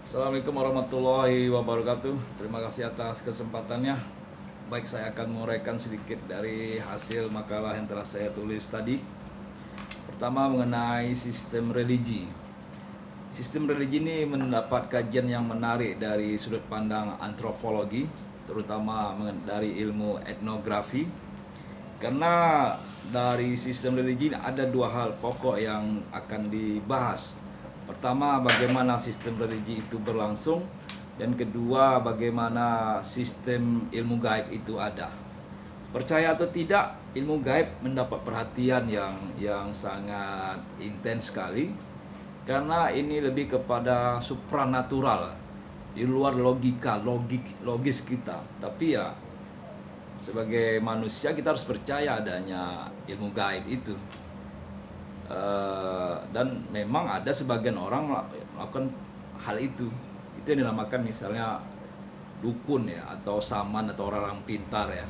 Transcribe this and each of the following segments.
Assalamualaikum warahmatullahi wabarakatuh. Terima kasih atas kesempatannya. Baik, saya akan menguraikan sedikit dari hasil makalah yang telah saya tulis tadi. Pertama, mengenai sistem religi. Sistem religi ini mendapat kajian yang menarik dari sudut pandang antropologi, terutama dari ilmu etnografi. Karena dari sistem religi ini ada dua hal pokok yang akan dibahas. Pertama, bagaimana sistem religi itu berlangsung, dan kedua, bagaimana sistem ilmu gaib itu ada. Percaya atau tidak, ilmu gaib mendapat perhatian yang sangat intens sekali, karena ini lebih kepada supranatural, di luar logis kita. Tapi ya, sebagai manusia kita harus percaya adanya ilmu gaib itu. Dan memang ada sebagian orang melakukan hal itu yang dinamakan misalnya dukun ya, atau saman, atau orang pintar ya.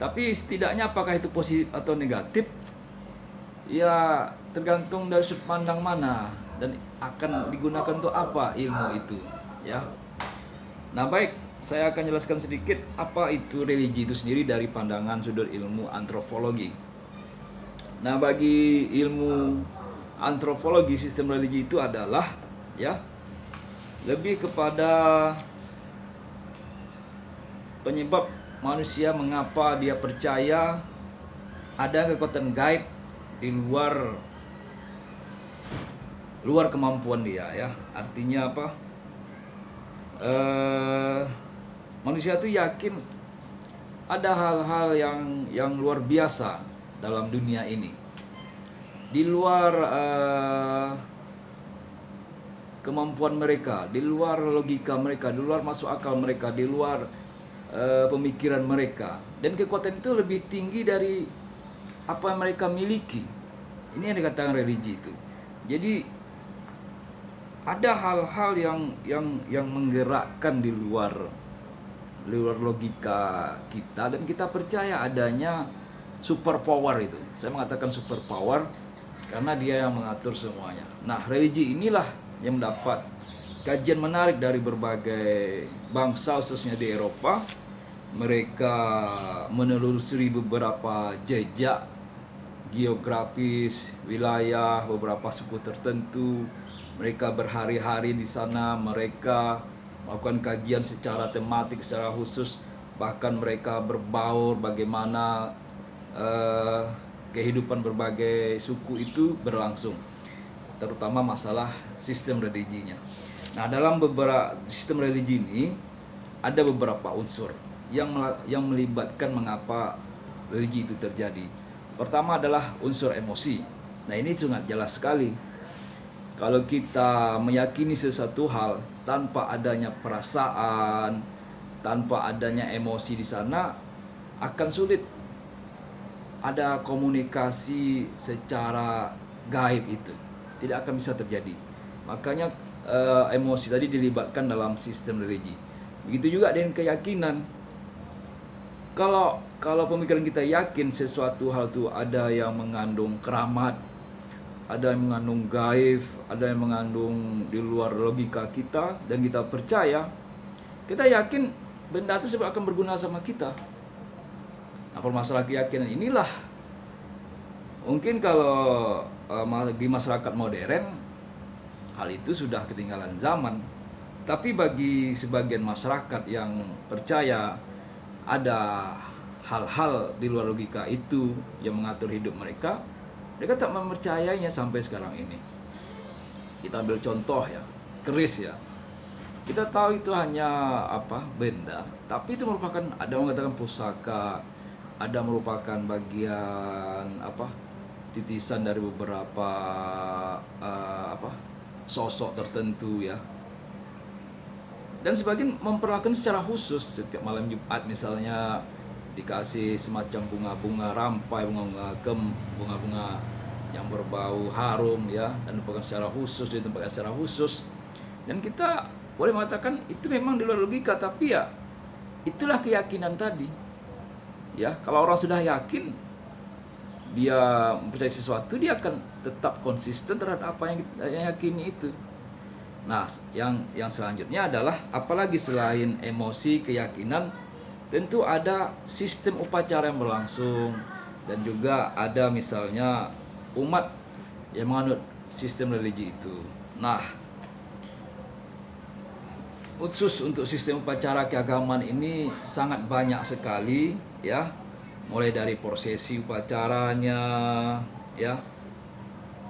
Tapi setidaknya apakah itu positif atau negatif ya tergantung dari sudut pandang mana dan akan digunakan untuk apa ilmu itu ya. Nah baik, saya akan jelaskan sedikit apa itu religi itu sendiri dari pandangan sudut ilmu antropologi. Nah, bagi ilmu antropologi, sistem religi itu adalah ya lebih kepada penyebab manusia mengapa dia percaya ada kekuatan gaib di luar kemampuan dia ya. Artinya apa? Manusia itu yakin ada hal-hal yang luar biasa dalam dunia ini, di luar kemampuan mereka, di luar logika mereka, di luar masuk akal mereka, di luar pemikiran mereka, dan kekuatan itu lebih tinggi dari apa yang mereka miliki. Ini yang dikatakan religi itu. Jadi ada hal-hal yang menggerakkan di luar logika kita, dan kita percaya adanya super power itu. Saya mengatakan super power karena dia yang mengatur semuanya. Nah, religi inilah yang mendapat kajian menarik dari berbagai bangsa, khususnya di Eropa. Mereka menelusuri beberapa jejak geografis wilayah beberapa suku tertentu. Mereka berhari-hari di sana, mereka melakukan kajian secara tematik, secara khusus. Bahkan mereka berbaur bagaimana kehidupan berbagai suku itu berlangsung, terutama masalah sistem religinya. Nah, dalam beberapa sistem religi ini ada beberapa unsur yang melibatkan mengapa religi itu terjadi. Pertama adalah unsur emosi. Nah, ini sangat jelas sekali. Kalau kita meyakini sesuatu hal tanpa adanya perasaan, tanpa adanya emosi di sana, akan sulit ada komunikasi secara gaib itu, tidak akan bisa terjadi. Makanya emosi tadi dilibatkan dalam sistem religi. Begitu juga dengan keyakinan. Kalau pemikiran kita yakin sesuatu hal itu ada yang mengandung keramat, ada yang mengandung gaib, ada yang mengandung di luar logika kita, dan kita percaya, kita yakin benda itu sebab akan berguna sama kita. Nah, permasalahan keyakinan inilah mungkin kalau di masyarakat modern hal itu sudah ketinggalan zaman. Tapi bagi sebagian masyarakat yang percaya ada hal-hal di luar logika itu yang mengatur hidup mereka, mereka tak mempercayainya sampai sekarang ini. Kita ambil contoh ya, keris ya. Kita tahu itu hanya benda, tapi itu merupakan, ada yang mengatakan pusaka, ada merupakan bagian titisan dari beberapa sosok tertentu ya. Dan sebagian memperlakukan secara khusus. Setiap malam Jumat misalnya dikasih semacam bunga-bunga rampai, bunga-bunga yang berbau harum ya, dan merupakan secara khusus, ditempatkan secara khusus. Dan kita boleh mengatakan itu memang di luar logika, tapi ya itulah keyakinan tadi. Ya, kalau orang sudah yakin, dia mempercayai sesuatu, dia akan tetap konsisten terhadap apa yang yakini itu. Nah, yang selanjutnya adalah apalagi selain emosi, keyakinan, tentu ada sistem upacara yang berlangsung dan juga ada misalnya umat yang menganut sistem religi itu. Nah, khusus untuk sistem upacara keagamaan ini sangat banyak sekali ya. Mulai dari prosesi upacaranya ya,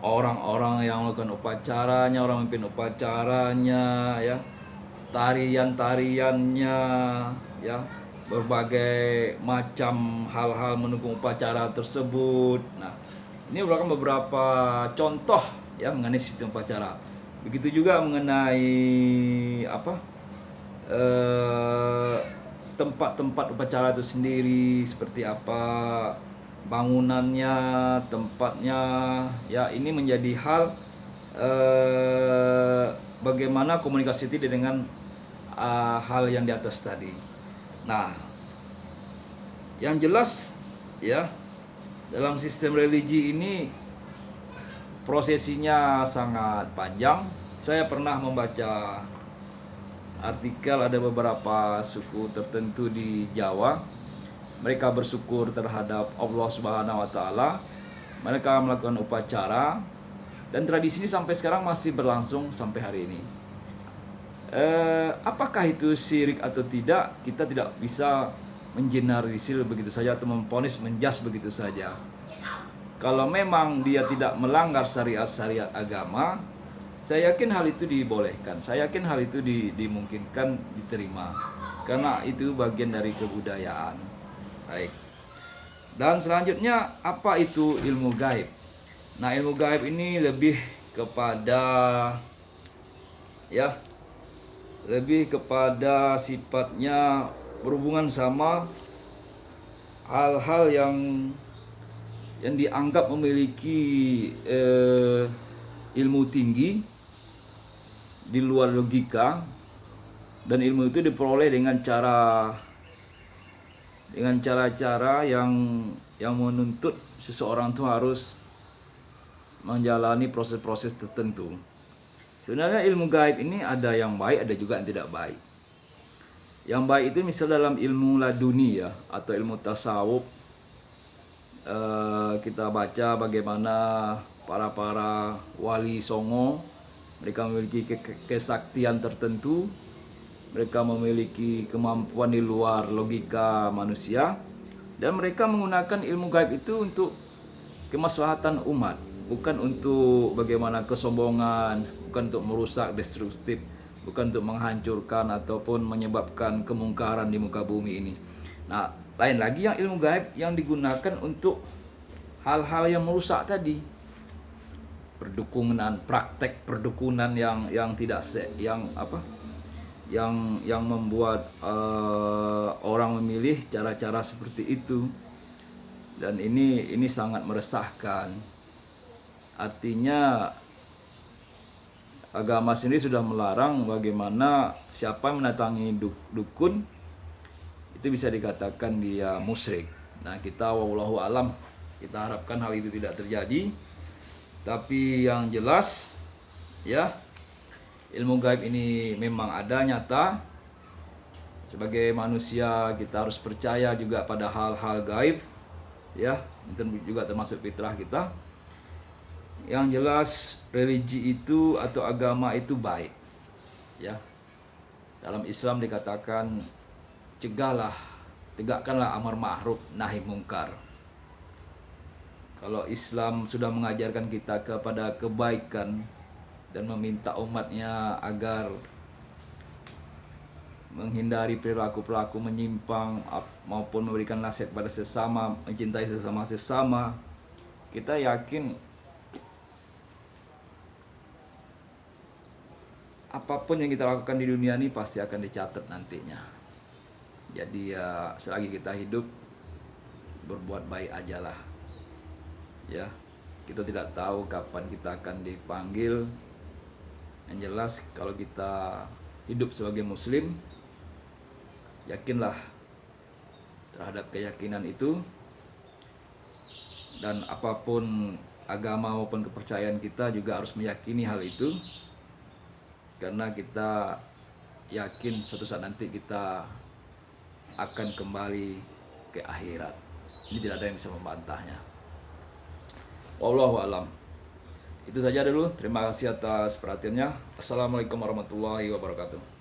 orang-orang yang melakukan upacaranya, orang memimpin upacaranya ya, tarian-tariannya ya, berbagai macam hal-hal mendukung upacara tersebut. Nah, ini merupakan beberapa contoh ya mengenai sistem upacara. Begitu juga mengenai eh, tempat-tempat upacara itu sendiri seperti apa, bangunannya, tempatnya, ya ini menjadi hal bagaimana komunikasi itu dengan hal yang di atas tadi. Nah, yang jelas ya dalam sistem religi ini prosesinya sangat panjang. Saya pernah membaca artikel ada beberapa suku tertentu di Jawa. Mereka bersyukur terhadap Allah Subhanahu wa taala. Mereka melakukan upacara dan tradisi ini sampai sekarang masih berlangsung sampai hari ini. Apakah itu syirik atau tidak? Kita tidak bisa mengeneralisir begitu saja atau memvonis menjas begitu saja. Kalau memang dia tidak melanggar syariat-syariat agama, saya yakin hal itu dibolehkan. Saya yakin hal itu dimungkinkan diterima. Karena itu bagian dari kebudayaan. Baik. Dan selanjutnya apa itu ilmu gaib? Nah, ilmu gaib ini lebih kepada ya, lebih kepada sifatnya berhubungan sama hal-hal yang dianggap memiliki ilmu tinggi di luar logika, dan ilmu itu diperoleh dengan cara-cara yang menuntut seseorang itu harus menjalani proses-proses tertentu. Sebenarnya ilmu gaib ini ada yang baik, ada juga yang tidak baik. Yang baik itu misal dalam ilmu laduni ya, atau ilmu tasawuf, kita baca bagaimana para wali songo, mereka memiliki kesaktian tertentu, mereka memiliki kemampuan di luar logika manusia, dan mereka menggunakan ilmu gaib itu untuk kemaslahatan umat, bukan untuk bagaimana kesombongan, bukan untuk merusak, destruktif, bukan untuk menghancurkan ataupun menyebabkan kemungkaran di muka bumi ini. Nah, lain lagi yang ilmu gaib yang digunakan untuk hal-hal yang merusak tadi, perdukunan, praktek perdukunan yang tidak yang membuat orang memilih cara-cara seperti itu, dan ini sangat meresahkan. Artinya agama sendiri sudah melarang bagaimana siapa yang mendatangi dukun itu bisa dikatakan dia musyrik. Nah, kita wallahu alam, kita harapkan hal itu tidak terjadi. Tapi yang jelas ya, ilmu gaib ini memang ada, nyata. Sebagai manusia kita harus percaya juga pada hal-hal gaib ya, itu juga termasuk fitrah kita. Yang jelas religi itu atau agama itu baik ya. Dalam Islam dikatakan tegakkanlah amar ma'ruf nahi mungkar. Kalau Islam sudah mengajarkan kita kepada kebaikan dan meminta umatnya agar menghindari perilaku-perilaku menyimpang maupun memberikan nasihat pada sesama, mencintai sesama, kita yakin apapun yang kita lakukan di dunia ini pasti akan dicatat nantinya. Jadi ya, selagi kita hidup berbuat baik aja lah ya. Kita tidak tahu kapan kita akan dipanggil. Yang jelas kalau kita hidup sebagai muslim, yakinlah terhadap keyakinan itu, dan apapun agama maupun kepercayaan kita juga harus meyakini hal itu. karena kita yakin suatu saat nanti kita akan kembali ke akhirat. Ini tidak ada yang bisa membantahnya. Wallahu alam. Itu saja dulu. Terima kasih atas perhatiannya. Assalamualaikum warahmatullahi wabarakatuh.